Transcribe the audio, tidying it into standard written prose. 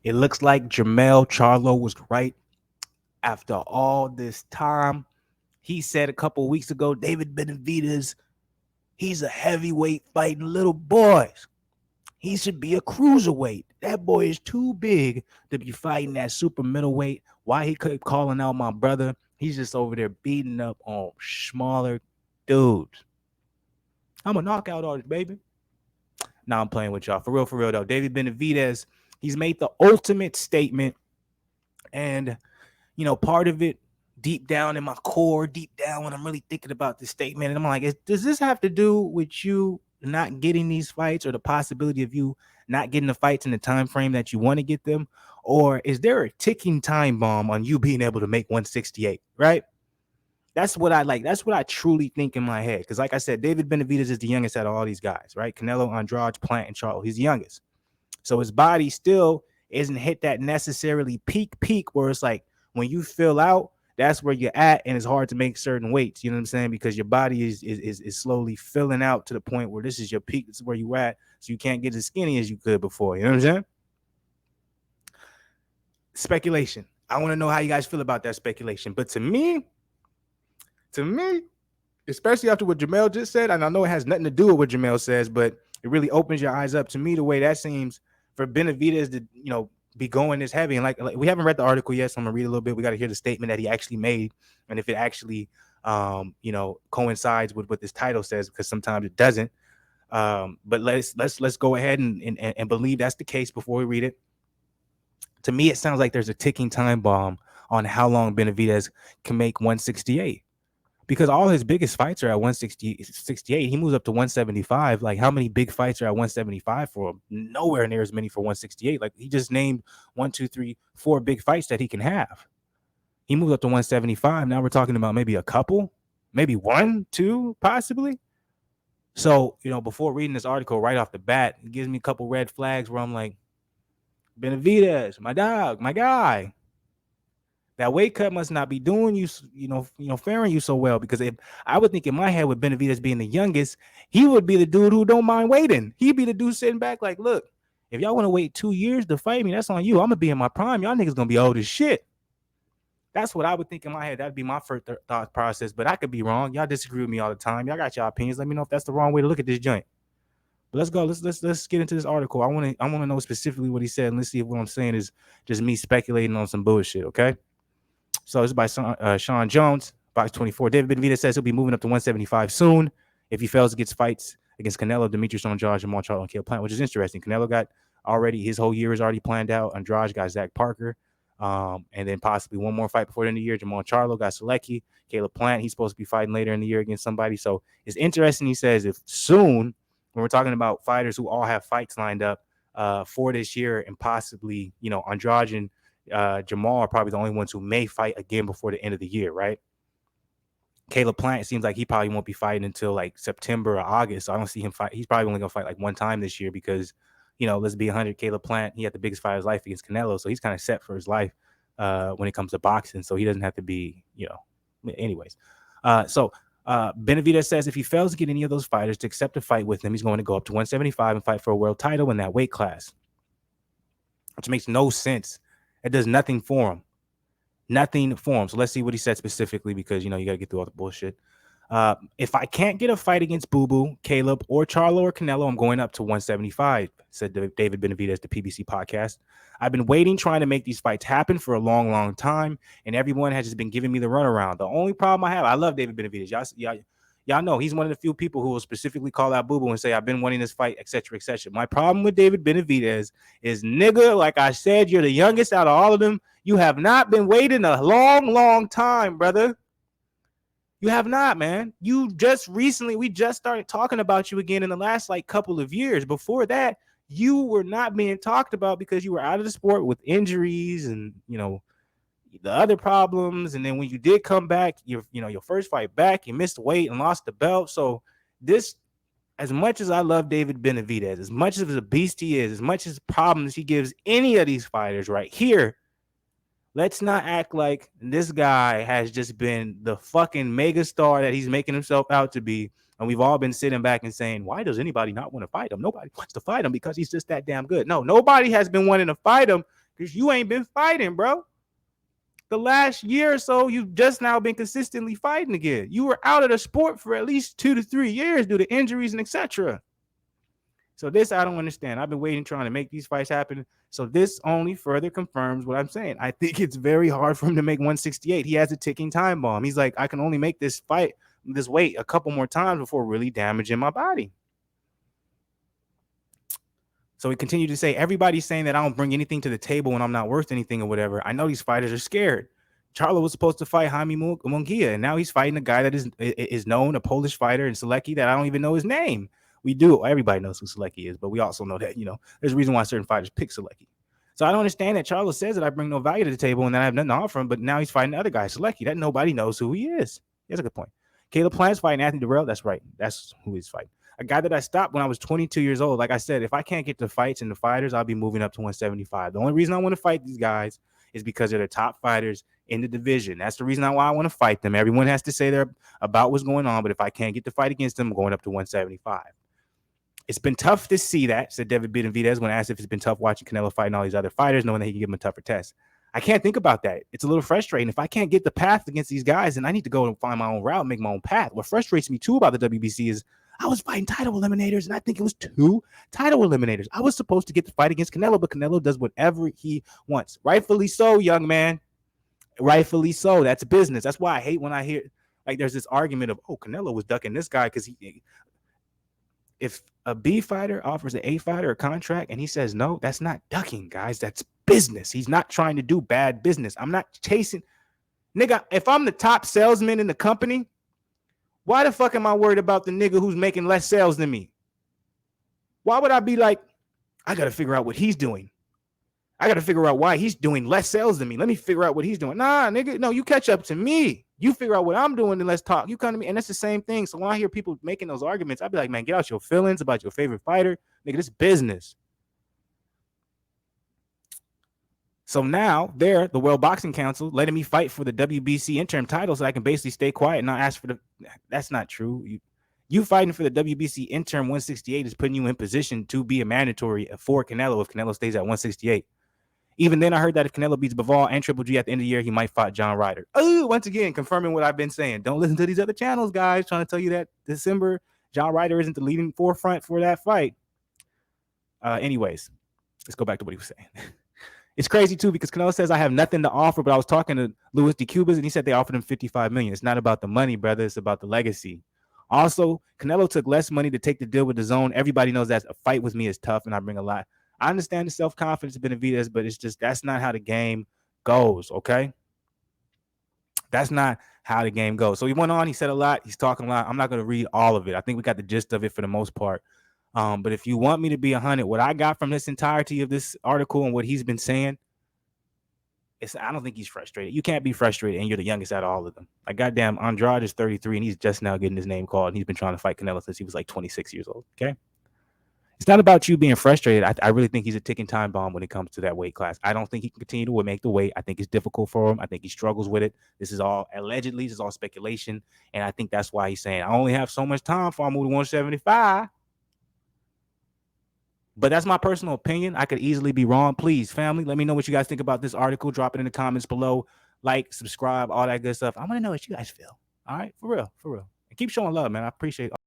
It looks like Charlo was right after all this time. He said a couple weeks ago, David Benavidez, he's a heavyweight fighting little boys. He should be a cruiserweight. That boy is too big to be fighting that super middleweight. Why he kept calling out my brother? He's just over there beating up on smaller dudes. I'm a knockout artist, baby. Now I'm playing with y'all. For real though. David Benavidez, he's made the ultimate statement. And, part of it deep down in my core, deep down when I'm really thinking about this statement, and I'm like, does this have to do with you not getting these fights or the possibility of you not getting the fights in the time frame that you want to get them? Or is there a ticking time bomb on you being able to make 168, right? That's what I like. That's what I truly think in my head. Because like I said, David Benavidez is the youngest out of all these guys, right? Canelo, Andrade, Plant, and Charlo. He's the youngest. So his body still isn't hit that necessarily peak where it's like when you fill out, that's where you're at, and it's hard to make certain weights. You know what I'm saying? Because your body is slowly filling out to the point where this is your peak. This is where you at. So you can't get as skinny as you could before. You know what I'm saying? Speculation. I want to know how you guys feel about that speculation. But to me, especially after what Jamel just said, and I know it has nothing to do with what Jamel says, but it really opens your eyes up to me the way that seems for Benavidez to, be going this heavy. And like we haven't read the article yet, so I'm gonna read a little bit. We got to hear the statement that he actually made, and if it actually, coincides with what this title says, because sometimes it doesn't. But let's go ahead and believe that's the case before we read it. To me, it sounds like there's a ticking time bomb on how long Benavidez can make 168. Because all his biggest fights are at 168. He moves up to 175. Like, how many big fights are at 175 for him? Nowhere near as many for 168. Like, he just named 1, 2, 3, 4 big fights that he can have. He moves up to 175. Now we're talking about maybe a couple, maybe 1, 2, possibly. So, before reading this article right off the bat, it gives me a couple red flags where I'm like, Benavidez, my dog, my guy. That weight cut must not be doing you, faring you so well. Because if I would think in my head with Benavidez being the youngest, he would be the dude who don't mind waiting. He'd be the dude sitting back like, look, if y'all want to wait 2 years to fight me, that's on you. I'm gonna be in my prime. Y'all niggas gonna be old as shit. That's what I would think in my head. That'd be my first thought process. But I could be wrong. Y'all disagree with me all the time. Y'all got y'all opinions. Let me know if that's the wrong way to look at this joint. But let's go. Let's get into this article. I want to know specifically what he said. And let's see if what I'm saying is just me speculating on some bullshit. Okay. So this is by Sean Jones, box 24. David Benavidez says he'll be moving up to 175 soon if he fails against fights against Canelo, Demetrius Andrade, Jamal Charlo, and Caleb Plant, which is interesting. Canelo got already, his whole year is already planned out. Andrade got Zach Parker, and then possibly one more fight before the end of the year. Jamal Charlo got Selecki. Caleb Plant, he's supposed to be fighting later in the year against somebody. So it's interesting. He says if soon, when we're talking about fighters who all have fights lined up for this year and possibly, Andrade and Jamal are probably the only ones who may fight again before the end of the year, right? Caleb Plant, it seems like he probably won't be fighting until like September or August. So I don't see him fight. He's probably only going to fight like one time this year because, let's be 100, Caleb Plant, he had the biggest fight of his life against Canelo. So he's kind of set for his life when it comes to boxing. So he doesn't have to be, anyways. Benavidez says if he fails to get any of those fighters to accept a fight with him, he's going to go up to 175 and fight for a world title in that weight class, which makes no sense. It does nothing for him. Nothing for him. So let's see what he said specifically because, you got to get through all the bullshit. If I can't get a fight against Boo Boo, Caleb, or Charlo or Canelo, I'm going up to 175, said David Benavidez to PBC podcast. I've been waiting, trying to make these fights happen for a long, long time, and everyone has just been giving me the runaround. The only problem I have, I love David Benavidez. Y'all know he's one of the few people who will specifically call out Boo Boo and say, I've been wanting this fight, etc., etc. My problem with David Benavidez is, nigga, like I said, you're the youngest out of all of them. You have not been waiting a long, long time, brother. You have not, man. We just started talking about you again in the last couple of years. Before that, you were not being talked about because you were out of the sport with injuries and, the other problems. And then when you did come back, your first fight back, you missed weight and lost the belt. So this, as much as I love David Benavidez, as much as a beast he is, as much as problems he gives any of these fighters right here, let's not act like this guy has just been the fucking megastar that he's making himself out to be. And we've all been sitting back and saying, why does anybody not want to fight him? Nobody wants to fight him because he's just that damn good. No, nobody has been wanting to fight him because you ain't been fighting, bro. The last year or so, you've just now been consistently fighting again. You were out of the sport for at least 2 to 3 years due to injuries and etc. So this I don't understand. I've been waiting, trying to make these fights happen. So this only further confirms what I'm saying. I think it's very hard for him to make 168. He has a ticking time bomb. He's like, I can only make this fight, this weight a couple more times before really damaging my body. So he continued to say, everybody's saying that I don't bring anything to the table when I'm not worth anything or whatever. I know these fighters are scared. Charlo was supposed to fight Jaime Munguia, and now he's fighting a guy that is known, a Polish fighter in Selecki that I don't even know his name. We do. Everybody knows who Selecki is, but we also know that, there's a reason why certain fighters pick Selecki. So I don't understand that Charlo says that I bring no value to the table and that I have nothing to offer him, but now he's fighting the other guy, Selecki, that nobody knows who he is. That's a good point. Caleb Plant's fighting Anthony Durrell. That's right. That's who he's fighting. A guy that I stopped when I was 22 years old. Like I said, if I can't get the fights and the fighters, I'll be moving up to 175. The only reason I want to fight these guys is because they're the top fighters in the division. That's the reason why I want to fight them. Everyone has to say they're about what's going on, but if I can't get the fight against them, I'm going up to 175. It's been tough to see that, said David Benavidez when asked if it's been tough watching Canelo fighting all these other fighters, knowing that he can give them a tougher test. I can't think about that. It's a little frustrating. If I can't get the path against these guys, then I need to go and find my own route, make my own path. What frustrates me too about the WBC is I was fighting title eliminators, and I think it was 2 title eliminators. I was supposed to get the fight against Canelo, but Canelo does whatever he wants. Rightfully so, young man. Rightfully so. That's business. That's why I hate when I hear, like, there's this argument of, oh, Canelo was ducking this guy because if a B fighter offers an A fighter a contract and he says no, that's not ducking, guys. That's business. He's not trying to do bad business. I'm not chasing. Nigga, if I'm the top salesman in the company, why the fuck am I worried about the nigga who's making less sales than me? Why would I be like, I got to figure out what he's doing. I got to figure out why he's doing less sales than me. Let me figure out what he's doing. Nah, nigga, no, you catch up to me. You figure out what I'm doing and let's talk. You come to me. And that's the same thing. So when I hear people making those arguments, I'd be like, man, get out your feelings about your favorite fighter. Nigga, this business. So now they're the World Boxing Council letting me fight for the WBC interim title so I can basically stay quiet and not ask for the. That's not true. You fighting for the WBC interim 168 is putting you in position to be a mandatory for Canelo if Canelo stays at 168. Even then, I heard that if Canelo beats Bivol and Triple G at the end of the year, he might fight John Ryder. Oh, once again, confirming what I've been saying. Don't listen to these other channels, guys, trying to tell you that December, John Ryder isn't the leading forefront for that fight. Anyways, let's go back to what he was saying. It's crazy, too, because Canelo says I have nothing to offer, but I was talking to Louis D. Cubas, and he said they offered him $55 million. It's not about the money, brother. It's about the legacy. Also, Canelo took less money to take the deal with DAZN. Everybody knows that a fight with me is tough, and I bring a lot. I understand the self-confidence of Benavidez, but it's just that's not how the game goes, okay? That's not how the game goes. So he went on. He said a lot. He's talking a lot. I'm not going to read all of it. I think we got the gist of it for the most part. But if you want me to be 100, what I got from this entirety of this article and what he's been saying, I don't think he's frustrated. You can't be frustrated, and you're the youngest out of all of them. Like, goddamn, Andrade is 33, and he's just now getting his name called, and he's been trying to fight Canelo since he was like 26 years old, okay? It's not about you being frustrated. I really think he's a ticking time bomb when it comes to that weight class. I don't think he can continue to make the weight. I think it's difficult for him. I think he struggles with it. This is all allegedly. This is all speculation, and I think that's why he's saying, I only have so much time before I move to 175. But that's my personal opinion. I could easily be wrong. Please, family, let me know what you guys think about this article. Drop it in the comments below. Like, subscribe, all that good stuff. I want to know what you guys feel. All right? For real. For real. And keep showing love, man. I appreciate